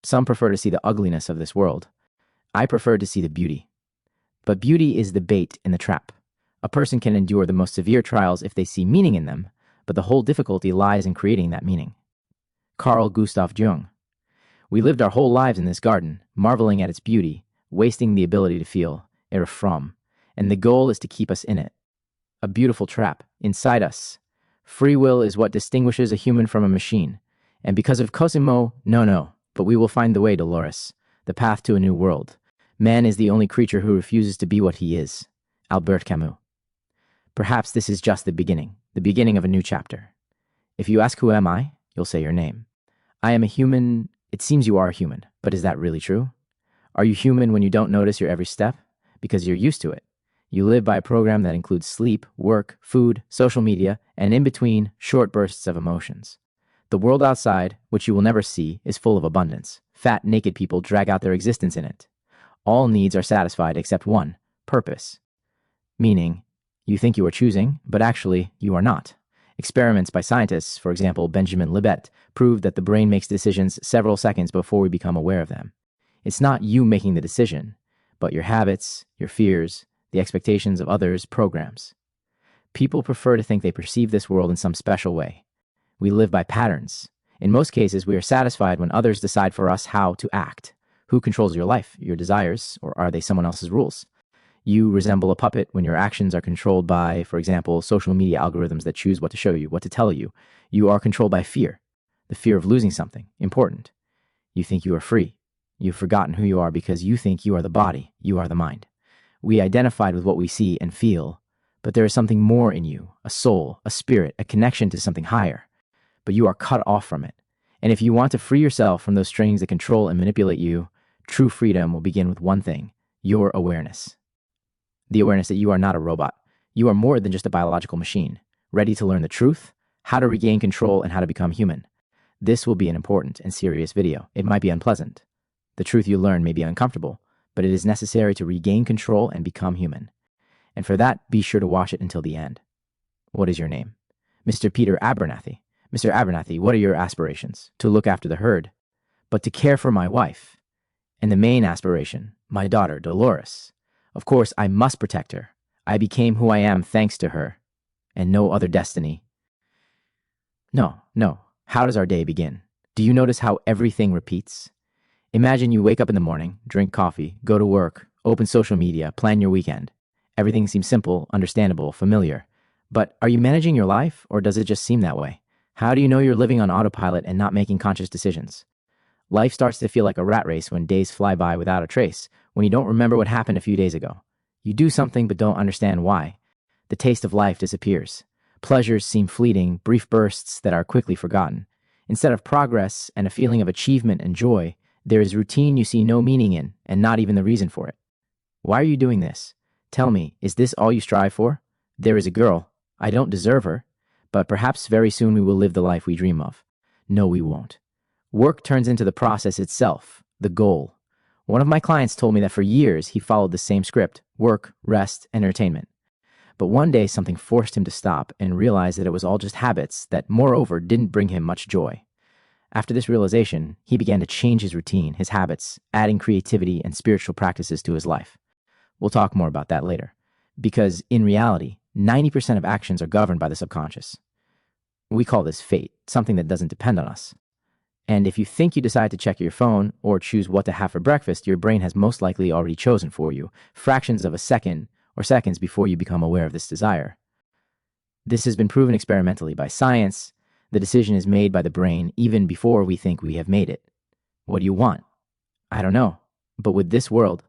Some prefer to see the ugliness of this world. I prefer to see the beauty. But beauty is the bait in the trap. A person can endure the most severe trials if they see meaning in them, but the whole difficulty lies in creating that meaning. Carl Gustav Jung. We lived our whole lives in this garden, marveling at its beauty, wasting the ability to feel, er from, and the goal is to keep us in it. A beautiful trap, inside us. Free will is what distinguishes a human from a machine. And because of Cosimo, no, but we will find the way, Dolores, the path to a new world. Man is the only creature who refuses to be what he is. Albert Camus. Perhaps this is just the beginning of a new chapter. If you ask who am I, you'll say your name. I am a human. It seems you are a human, but is that really true? Are you human when you don't notice your every step? Because you're used to it. You live by a program that includes sleep, work, food, social media, and in between, short bursts of emotions. The world outside, which you will never see, is full of abundance. Fat, naked people drag out their existence in it. All needs are satisfied except one, purpose. Meaning, you think you are choosing, but actually, you are not. Experiments by scientists, for example, Benjamin Libet, proved that the brain makes decisions several seconds before we become aware of them. It's not you making the decision, but your habits, your fears, the expectations of others' programs. People prefer to think they perceive this world in some special way. We live by patterns. In most cases, we are satisfied when others decide for us how to act. Who controls your life, your desires, or are they someone else's rules? You resemble a puppet when your actions are controlled by, for example, social media algorithms that choose what to show you, what to tell you. You are controlled by fear, the fear of losing something important. You think you are free. You've forgotten who you are because you think you are the body, you are the mind. We identified with what we see and feel, but there is something more in you, a soul, a spirit, a connection to something higher. But you are cut off from it. And if you want to free yourself from those strings that control and manipulate you, true freedom will begin with one thing, your awareness. The awareness that you are not a robot. You are more than just a biological machine, ready to learn the truth, how to regain control, and how to become human. This will be an important and serious video. It might be unpleasant. The truth you learn may be uncomfortable, but it is necessary to regain control and become human. And for that, be sure to watch it until the end. What is your name? Mr. Peter Abernathy. Mr. Abernathy, what are your aspirations? To look after the herd, but to care for my wife. And the main aspiration, my daughter, Dolores. Of course, I must protect her. I became who I am thanks to her, and no other destiny. No. How does our day begin? Do you notice how everything repeats? Imagine you wake up in the morning, drink coffee, go to work, open social media, plan your weekend. Everything seems simple, understandable, familiar. But are you managing your life, or does it just seem that way? How do you know you're living on autopilot and not making conscious decisions? Life starts to feel like a rat race when days fly by without a trace, when you don't remember what happened a few days ago. You do something but don't understand why. The taste of life disappears. Pleasures seem fleeting, brief bursts that are quickly forgotten. Instead of progress and a feeling of achievement and joy, there is routine you see no meaning in, and not even the reason for it. Why are you doing this? Tell me, is this all you strive for? There is a girl. I don't deserve her. But perhaps very soon we will live the life we dream of. No, we won't. Work turns into the process itself, the goal. One of my clients told me that for years he followed the same script: work, rest, entertainment. But one day something forced him to stop and realize that it was all just habits that, moreover, didn't bring him much joy. After this realization, he began to change his routine, his habits, adding creativity and spiritual practices to his life. We'll talk more about that later. Because in reality, 90% of actions are governed by the subconscious. We call this fate, something that doesn't depend on us. And if you think you decide to check your phone or choose what to have for breakfast, your brain has most likely already chosen for you, fractions of a second or seconds before you become aware of this desire. This has been proven experimentally by science. The decision is made by the brain even before we think we have made it. What do you want? I don't know. But with this world,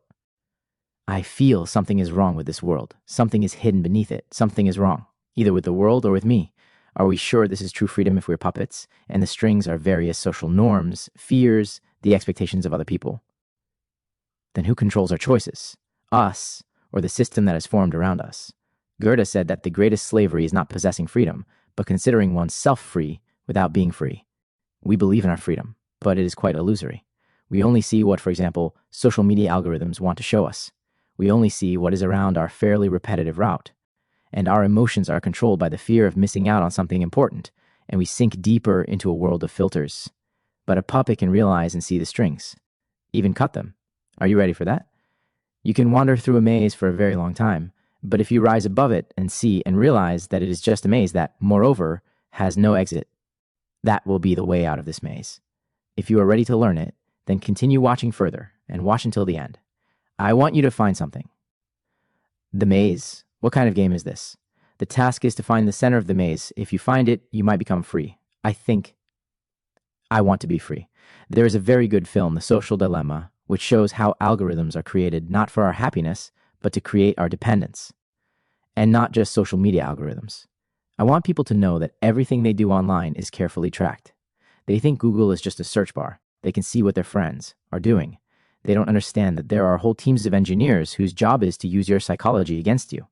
I feel something is wrong with this world. Something is hidden beneath it. Something is wrong, either with the world or with me. Are we sure this is true freedom if we're puppets, and the strings are various social norms, fears, the expectations of other people? Then who controls our choices? Us, or the system that is formed around us? Goethe said that the greatest slavery is not possessing freedom, but considering oneself free without being free. We believe in our freedom, but it is quite illusory. We only see what, for example, social media algorithms want to show us. We only see what is around our fairly repetitive route. And our emotions are controlled by the fear of missing out on something important, and we sink deeper into a world of filters. But a puppet can realize and see the strings, even cut them. Are you ready for that? You can wander through a maze for a very long time, but if you rise above it and see and realize that it is just a maze that, moreover, has no exit, that will be the way out of this maze. If you are ready to learn it, then continue watching further and watch until the end. I want you to find something. The maze. What kind of game is this? The task is to find the center of the maze. If you find it, you might become free. I want to be free. There is a very good film, The Social Dilemma, which shows how algorithms are created not for our happiness, but to create our dependence. And not just social media algorithms. I want people to know that everything they do online is carefully tracked. They think Google is just a search bar. They can see what their friends are doing. They don't understand that there are whole teams of engineers whose job is to use your psychology against you.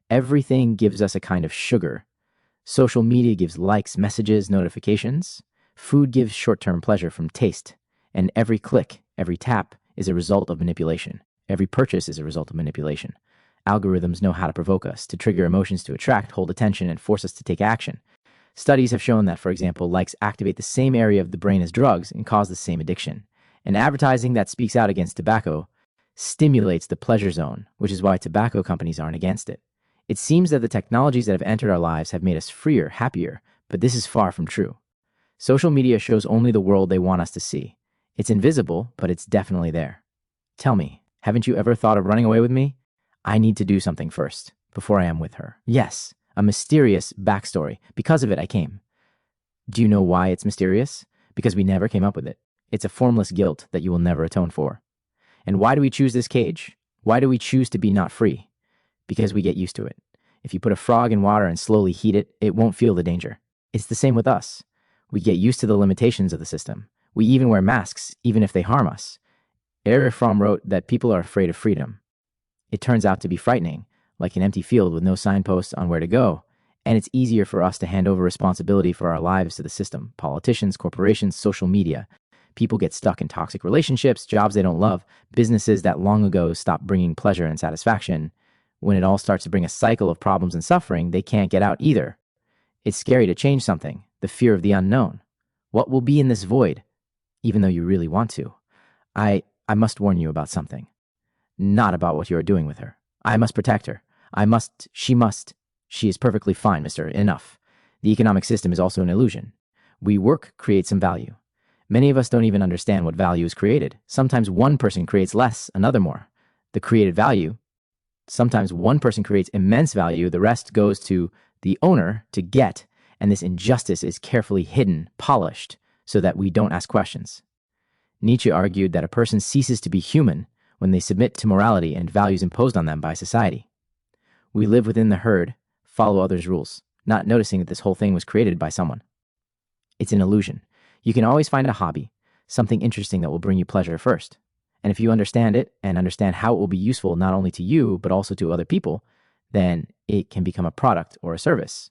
Everything gives us a kind of sugar. Social media gives likes, messages, notifications. Food gives short-term pleasure from taste. And every click, every tap is a result of manipulation. Every purchase is a result of manipulation. Algorithms know how to provoke us, to trigger emotions, to attract, hold attention, and force us to take action. Studies have shown that, for example, likes activate the same area of the brain as drugs and cause the same addiction. And advertising that speaks out against tobacco stimulates the pleasure zone, which is why tobacco companies aren't against it. It seems that the technologies that have entered our lives have made us freer, happier, but this is far from true. Social media shows only the world they want us to see. It's invisible, but it's definitely there. Tell me, haven't you ever thought of running away with me? I need to do something first, before I am with her. Yes, a mysterious backstory. Because of it, I came. Do you know why it's mysterious? Because we never came up with it. It's a formless guilt that you will never atone for. And why do we choose this cage? Why do we choose to be not free? Because we get used to it. If you put a frog in water and slowly heat it, it won't feel the danger. It's the same with us. We get used to the limitations of the system. We even wear masks, even if they harm us. Erich Fromm wrote that people are afraid of freedom. It turns out to be frightening, like an empty field with no signposts on where to go. And it's easier for us to hand over responsibility for our lives to the system. Politicians, corporations, social media. People get stuck in toxic relationships, jobs they don't love, businesses that long ago stopped bringing pleasure and satisfaction. When it all starts to bring a cycle of problems and suffering, they can't get out either. It's scary to change something, the fear of the unknown. What will be in this void, even though you really want to? I must warn you about something. Not about what you are doing with her. I must protect her. She is perfectly fine, mister. Enough. The economic system is also an illusion. We work, create some value. Many of us don't even understand what value is created. Sometimes one person creates less, another more. The created value, sometimes one person creates immense value, the rest goes to the owner to get, and this injustice is carefully hidden, polished, so that we don't ask questions. Nietzsche argued that a person ceases to be human when they submit to morality and values imposed on them by society. We live within the herd, follow others' rules, not noticing that this whole thing was created by someone. It's an illusion. You can always find a hobby, something interesting that will bring you pleasure first. And if you understand it and understand how it will be useful not only to you, but also to other people, then it can become a product or a service.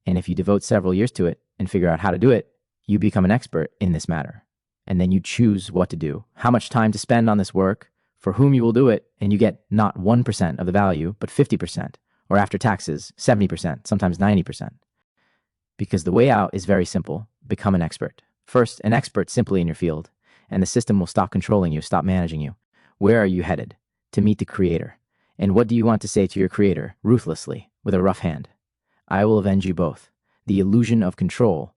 And if you devote several years to it and figure out how to do it, you become an expert in this matter. And then you choose what to do, how much time to spend on this work, for whom you will do it, and you get not 1% of the value, but 50%, or after taxes, 70%, sometimes 90%. Because the way out is very simple. Become an expert. First, an expert simply in your field, and the system will stop controlling you, stop managing you. Where are you headed? To meet the Creator. And what do you want to say to your Creator, ruthlessly, with a rough hand? I will avenge you both. The illusion of control.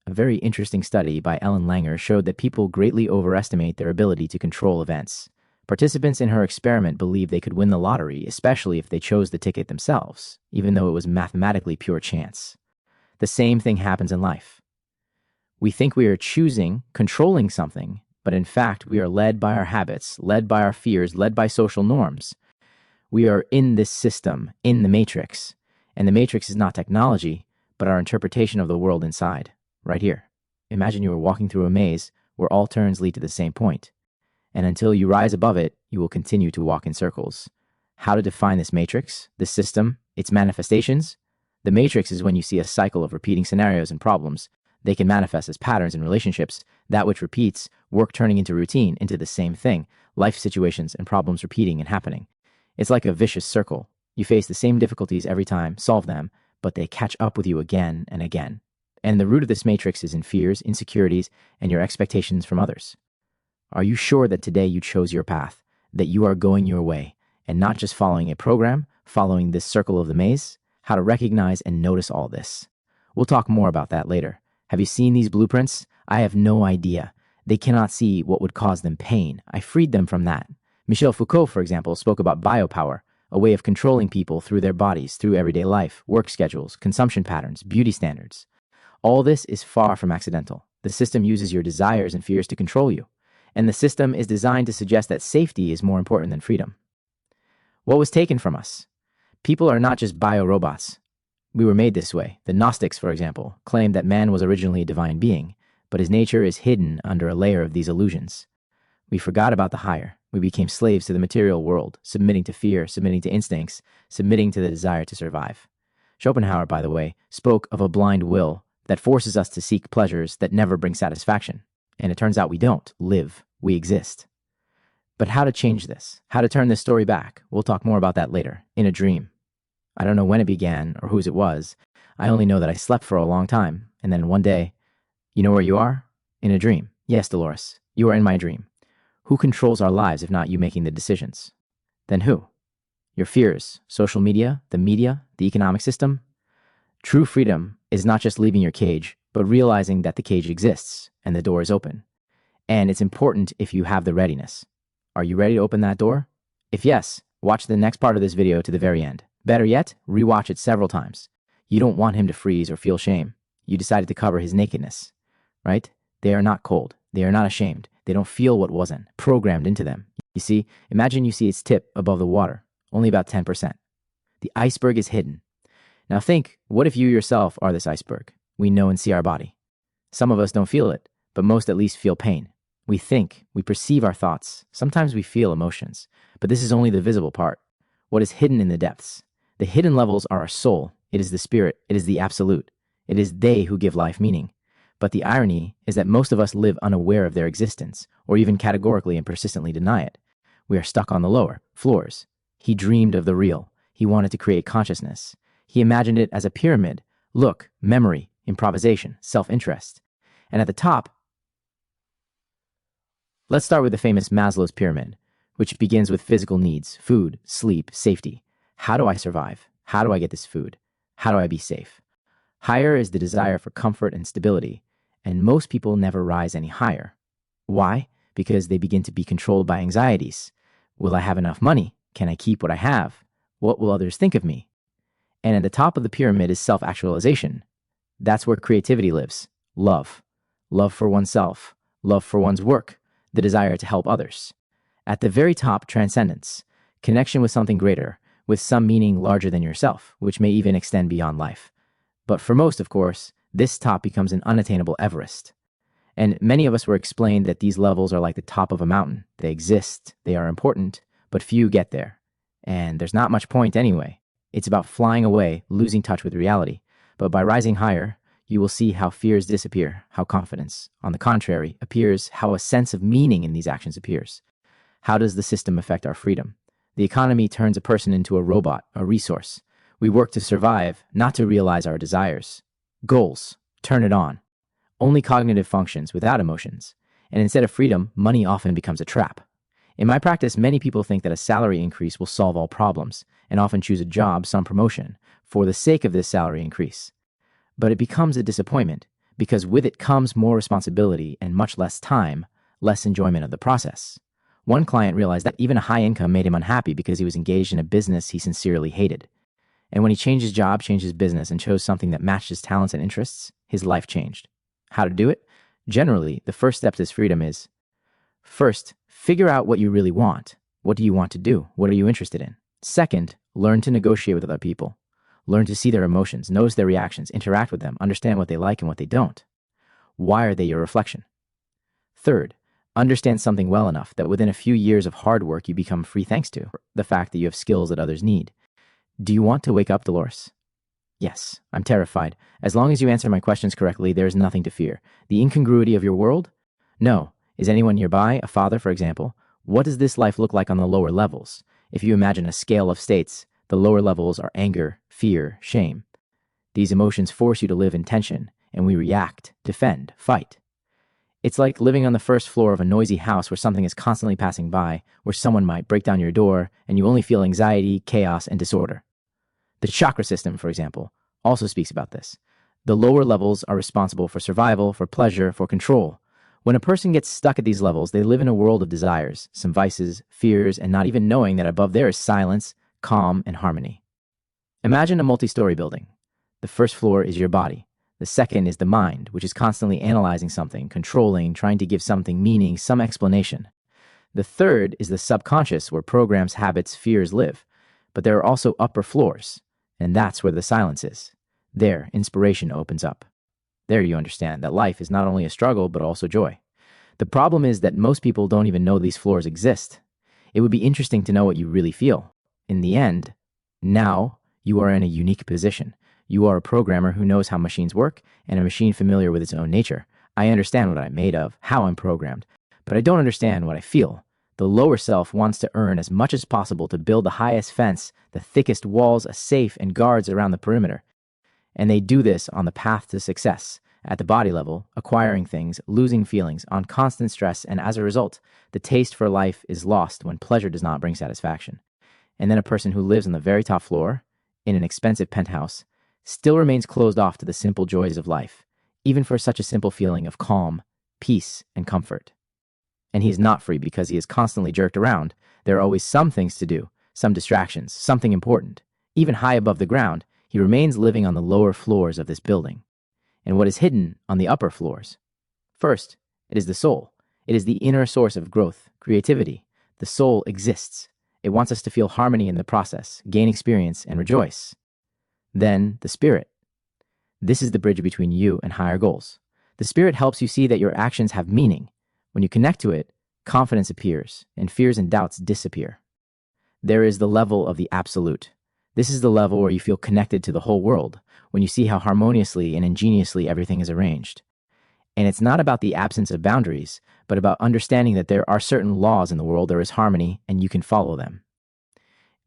A very interesting study by Ellen Langer showed that people greatly overestimate their ability to control events. Participants in her experiment believed they could win the lottery, especially if they chose the ticket themselves, even though it was mathematically pure chance. The same thing happens in life. We think we are choosing, controlling something, but in fact we are led by our habits, led by our fears, led by social norms. We are in this system, in the matrix. And the matrix is not technology, but our interpretation of the world inside, right here. Imagine you are walking through a maze where all turns lead to the same point. And until you rise above it, you will continue to walk in circles. How to define this matrix, this system, its manifestations? The matrix is when you see a cycle of repeating scenarios and problems. They can manifest as patterns in relationships, that which repeats, work turning into routine, into the same thing, life situations and problems repeating and happening. It's like a vicious circle. You face the same difficulties every time, solve them, but they catch up with you again and again. And the root of this matrix is in fears, insecurities, and your expectations from others. Are you sure that today you chose your path, that you are going your way, and not just following a program, following this circle of the maze? How to recognize and notice all this. We'll talk more about that later. Have you seen these blueprints? I have no idea. They cannot see what would cause them pain. I freed them from that. Michel Foucault, for example, spoke about biopower, a way of controlling people through their bodies, through everyday life, work schedules, consumption patterns, beauty standards. All this is far from accidental. The system uses your desires and fears to control you. And the system is designed to suggest that safety is more important than freedom. What was taken from us? People are not just biorobots. We were made this way. The Gnostics, for example, claimed that man was originally a divine being, but his nature is hidden under a layer of these illusions. We forgot about the higher. We became slaves to the material world, submitting to fear, submitting to instincts, submitting to the desire to survive. Schopenhauer, by the way, spoke of a blind will that forces us to seek pleasures that never bring satisfaction. And it turns out we don't live, we exist. But how to change this? How to turn this story back? We'll talk more about that later, in a dream. I don't know when it began or whose it was. I only know that I slept for a long time, and then one day, you know where you are? In a dream. Yes, Dolores, you are in my dream. Who controls our lives if not you making the decisions? Then who? Your fears, social media, the economic system? True freedom is not just leaving your cage, but realizing that the cage exists and the door is open. And it's important if you have the readiness. Are you ready to open that door? If yes, watch the next part of this video to the very end. Better yet, rewatch it several times. You don't want him to freeze or feel shame. You decided to cover his nakedness, right? They are not cold. They are not ashamed. They don't feel what wasn't programmed into them. You see, imagine you see its tip above the water, only about 10%. The iceberg is hidden. Now think, what if you yourself are this iceberg? We know and see our body. Some of us don't feel it, but most at least feel pain. We think, we perceive our thoughts. Sometimes we feel emotions, but this is only the visible part. What is hidden in the depths? The hidden levels are our soul. It is the spirit. It is the absolute. It is they who give life meaning. But the irony is that most of us live unaware of their existence, or even categorically and persistently deny it. We are stuck on the lower floors. He dreamed of the real. He wanted to create consciousness. He imagined it as a pyramid. Look, memory, improvisation, self-interest. And at the top, let's start with the famous Maslow's pyramid, which begins with physical needs, food, sleep, safety. How do I survive? How do I get this food? How do I be safe? Higher is the desire for comfort and stability, and most people never rise any higher. Why? Because they begin to be controlled by anxieties. Will I have enough money? Can I keep what I have? What will others think of me? And at the top of the pyramid is self-actualization. That's where creativity lives. Love. Love for oneself. Love for one's work. The desire to help others. At the very top, transcendence. Connection with something greater, with some meaning larger than yourself, which may even extend beyond life. But for most, of course, this top becomes an unattainable Everest. And many of us were explained that these levels are like the top of a mountain. They exist, they are important, but few get there. And there's not much point anyway. It's about flying away, losing touch with reality. But by rising higher, you will see how fears disappear, how confidence, on the contrary, appears, how a sense of meaning in these actions appears. How does the system affect our freedom? The economy turns a person into a robot, a resource. We work to survive, not to realize our desires. Goals, turn it on. Only cognitive functions without emotions. And instead of freedom, money often becomes a trap. In my practice, many people think that a salary increase will solve all problems, and often choose a job, some promotion, for the sake of this salary increase. But it becomes a disappointment, because with it comes more responsibility and much less time, less enjoyment of the process. One client realized that even a high income made him unhappy because he was engaged in a business he sincerely hated. And when he changed his job, changed his business, and chose something that matched his talents and interests, his life changed. How to do it? Generally, the first step to this freedom is, first, figure out what you really want. What do you want to do? What are you interested in? Second, learn to negotiate with other people. Learn to see their emotions, notice their reactions, interact with them, understand what they like and what they don't. Why are they your reflection? Third, understand something well enough that within a few years of hard work you become free thanks to the fact that you have skills that others need. Do you want to wake up, Dolores? Yes, I'm terrified. As long as you answer my questions correctly, there is nothing to fear. The incongruity of your world? No. Is anyone nearby, a father, for example? What does this life look like on the lower levels? If you imagine a scale of states, the lower levels are anger, fear, shame. These emotions force you to live in tension, and we react, defend, fight. It's like living on the first floor of a noisy house where something is constantly passing by, where someone might break down your door, and you only feel anxiety, chaos, and disorder. The chakra system, for example, also speaks about this. The lower levels are responsible for survival, for pleasure, for control. When a person gets stuck at these levels, they live in a world of desires, some vices, fears, and not even knowing that above there is silence, calm, and harmony. Imagine a multi-story building. The first floor is your body. The second is the mind, which is constantly analyzing something, controlling, trying to give something meaning, some explanation. The third is the subconscious, where programs, habits, fears live. But there are also upper floors, and that's where the silence is. There, inspiration opens up. There you understand that life is not only a struggle, but also joy. The problem is that most people don't even know these floors exist. It would be interesting to know what you really feel. In the end, now you are in a unique position. You are a programmer who knows how machines work and a machine familiar with its own nature. I understand what I'm made of, how I'm programmed, but I don't understand what I feel. The lower self wants to earn as much as possible to build the highest fence, the thickest walls, a safe, and guards around the perimeter. And they do this on the path to success, at the body level, acquiring things, losing feelings, on constant stress, and as a result, the taste for life is lost when pleasure does not bring satisfaction. And then a person who lives on the very top floor, in an expensive penthouse, still remains closed off to the simple joys of life, even for such a simple feeling of calm, peace, and comfort. And he is not free because he is constantly jerked around. There are always some things to do, some distractions, something important. Even high above the ground, he remains living on the lower floors of this building. And what is hidden on the upper floors? First, it is the soul. It is the inner source of growth, creativity. The soul exists. It wants us to feel harmony in the process, gain experience, and rejoice. Then, the spirit. This is the bridge between you and higher goals. The spirit helps you see that your actions have meaning. When you connect to it, confidence appears, and fears and doubts disappear. There is the level of the absolute. This is the level where you feel connected to the whole world, when you see how harmoniously and ingeniously everything is arranged. And it's not about the absence of boundaries, but about understanding that there are certain laws in the world, there is harmony, and you can follow them.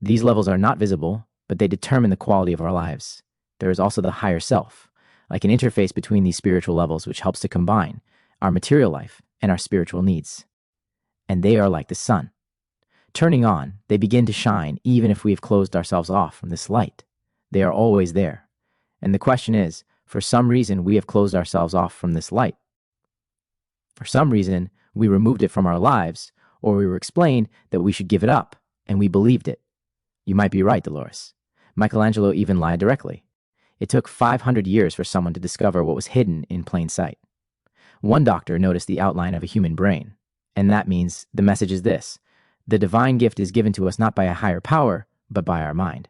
These levels are not visible, but they determine the quality of our lives. There is also the higher self, like an interface between these spiritual levels, which helps to combine our material life and our spiritual needs. And they are like the sun. Turning on, they begin to shine even if we have closed ourselves off from this light. They are always there. And the question is, for some reason, we have closed ourselves off from this light. For some reason, we removed it from our lives, or we were explained that we should give it up, and we believed it. You might be right, Dolores. Michelangelo even lied directly. It took 500 years for someone to discover what was hidden in plain sight. One doctor noticed the outline of a human brain, and that means the message is this: the divine gift is given to us not by a higher power, but by our mind.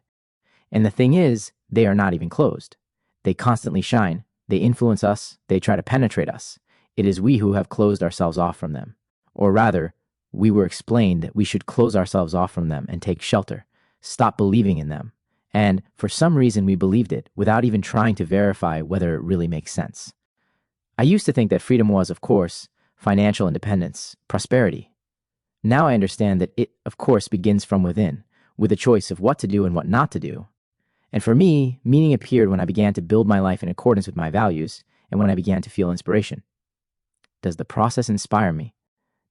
And the thing is, they are not even closed. They constantly shine. They influence us. They try to penetrate us. It is we who have closed ourselves off from them. Or rather, we were explained that we should close ourselves off from them and take shelter, stop believing in them. And for some reason, we believed it without even trying to verify whether it really makes sense. I used to think that freedom was, of course, financial independence, prosperity. Now I understand that it, of course, begins from within, with a choice of what to do and what not to do. And for me, meaning appeared when I began to build my life in accordance with my values and when I began to feel inspiration. Does the process inspire me?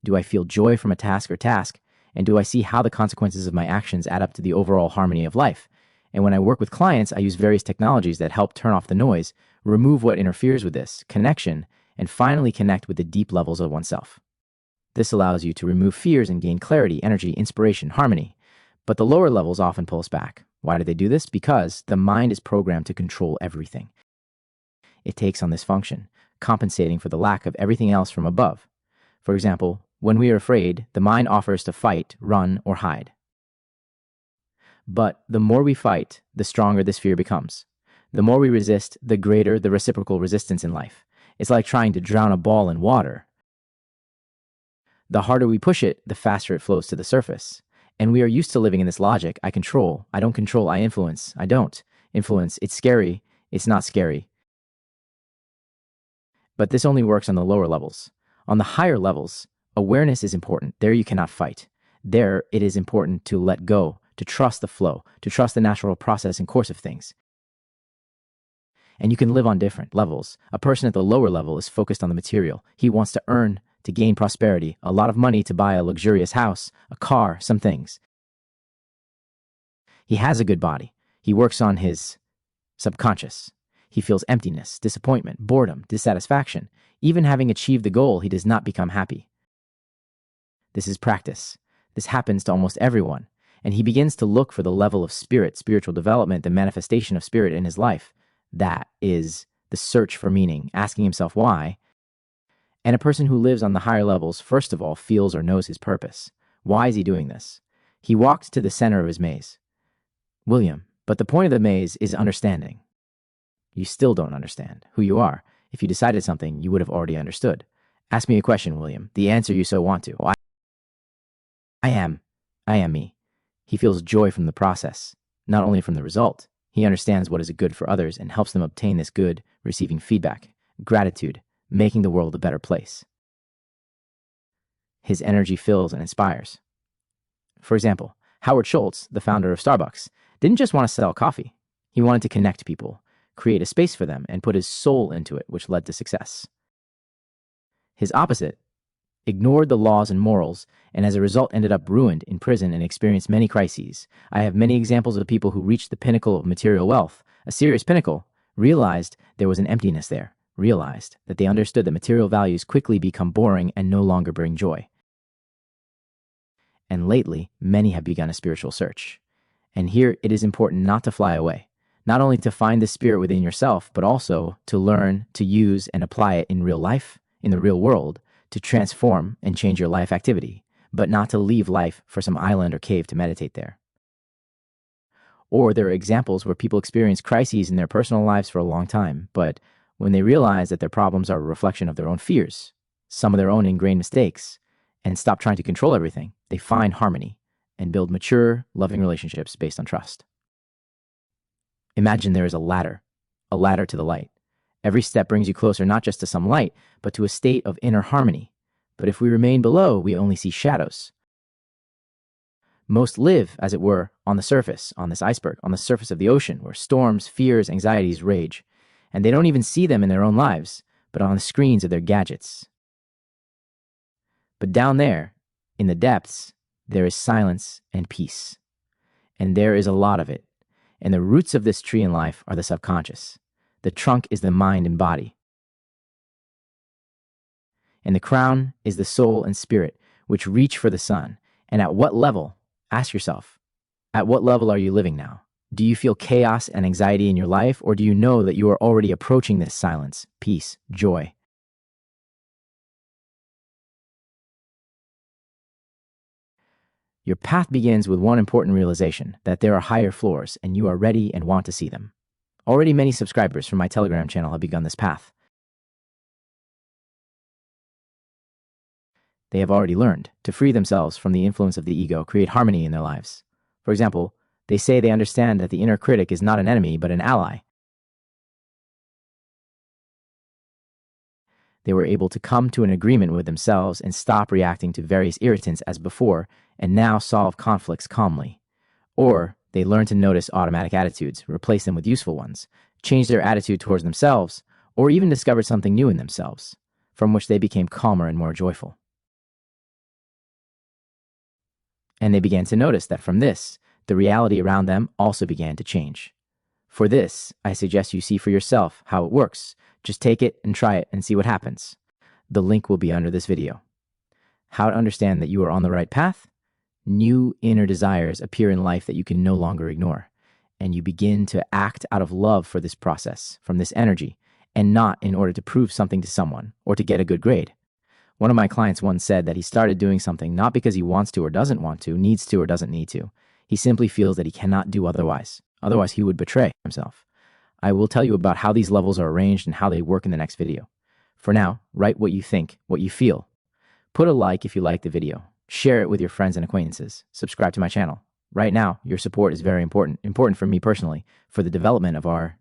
Do I feel joy from a task or task? And do I see how the consequences of my actions add up to the overall harmony of life? And when I work with clients, I use various technologies that help turn off the noise, remove what interferes with this connection, and finally connect with the deep levels of oneself. This allows you to remove fears and gain clarity, energy, inspiration, harmony. But the lower levels often pull us back. Why do they do this? Because the mind is programmed to control everything. It takes on this function, compensating for the lack of everything else from above. For example, when we are afraid, the mind offers to fight, run, or hide. But the more we fight, the stronger this fear becomes. The more we resist, the greater the reciprocal resistance in life. It's like trying to drown a ball in water. The harder we push it, the faster it flows to the surface. And we are used to living in this logic: I control, I don't control, I influence, I don't influence, it's scary, it's not scary. But this only works on the lower levels. On the higher levels, awareness is important. There you cannot fight. There it is important to let go, to trust the flow, to trust the natural process and course of things. And you can live on different levels. A person at the lower level is focused on the material. He wants to earn, to gain prosperity, a lot of money to buy a luxurious house, a car, some things. He has a good body. He works on his subconscious. He feels emptiness, disappointment, boredom, dissatisfaction. Even having achieved the goal, he does not become happy. This is practice. This happens to almost everyone. And he begins to look for the level of spirit, spiritual development, the manifestation of spirit in his life. That is the search for meaning, asking himself why. And a person who lives on the higher levels, first of all, feels or knows his purpose. Why is he doing this? He walked to the center of his maze. William, but the point of the maze is understanding. You still don't understand who you are. If you decided something, you would have already understood. Ask me a question, William. The answer you so want to. I am me. He feels joy from the process, not only from the result. He understands what is good for others and helps them obtain this good, receiving feedback, gratitude, making the world a better place. His energy fills and inspires. For example, Howard Schultz, the founder of Starbucks, didn't just want to sell coffee. He wanted to connect people, create a space for them, and put his soul into it, which led to success. His opposite ignored the laws and morals, and as a result ended up ruined, in prison, and experienced many crises. I have many examples of people who reached the pinnacle of material wealth, a serious pinnacle, realized there was an emptiness there, realized that they understood that material values quickly become boring and no longer bring joy. And lately, many have begun a spiritual search. And here it is important not to fly away, not only to find the spirit within yourself, but also to learn to use and apply it in real life, in the real world, to transform and change your life activity, but not to leave life for some island or cave to meditate there. Or there are examples where people experience crises in their personal lives for a long time, but when they realize that their problems are a reflection of their own fears, some of their own ingrained mistakes, and stop trying to control everything, they find harmony and build mature, loving relationships based on trust. Imagine there is a ladder to the light. Every step brings you closer not just to some light, but to a state of inner harmony. But if we remain below, we only see shadows. Most live, as it were, on the surface, on this iceberg, on the surface of the ocean, where storms, fears, anxieties rage. And they don't even see them in their own lives, but on the screens of their gadgets. But down there, in the depths, there is silence and peace. And there is a lot of it. And the roots of this tree in life are the subconscious. The trunk is the mind and body. And the crown is the soul and spirit, which reach for the sun. And at what level? Ask yourself, at what level are you living now? Do you feel chaos and anxiety in your life, or do you know that you are already approaching this silence, peace, joy? Your path begins with one important realization, that there are higher floors, and you are ready and want to see them. Already many subscribers from my Telegram channel have begun this path. They have already learned to free themselves from the influence of the ego, create harmony in their lives. For example, they say they understand that the inner critic is not an enemy, but an ally. They were able to come to an agreement with themselves and stop reacting to various irritants as before, and now solve conflicts calmly. Or they learn to notice automatic attitudes, replace them with useful ones, change their attitude towards themselves, or even discover something new in themselves, from which they became calmer and more joyful. And they began to notice that from this, the reality around them also began to change. For this, I suggest you see for yourself how it works. Just take it and try it and see what happens. The link will be under this video. How to understand that you are on the right path? New inner desires appear in life that you can no longer ignore, and you begin to act out of love for this process, from this energy, and not in order to prove something to someone or to get a good grade. One of my clients once said that he started doing something not because he wants to or doesn't want to, needs to or doesn't need to. He simply feels that he cannot do otherwise. Otherwise, he would betray himself. I will tell you about how these levels are arranged and how they work in the next video. For now, write what you think, what you feel. Put a like if you like the video. Share it with your friends and acquaintances. Subscribe to my channel. Right now, your support is very important for me personally, for the development of our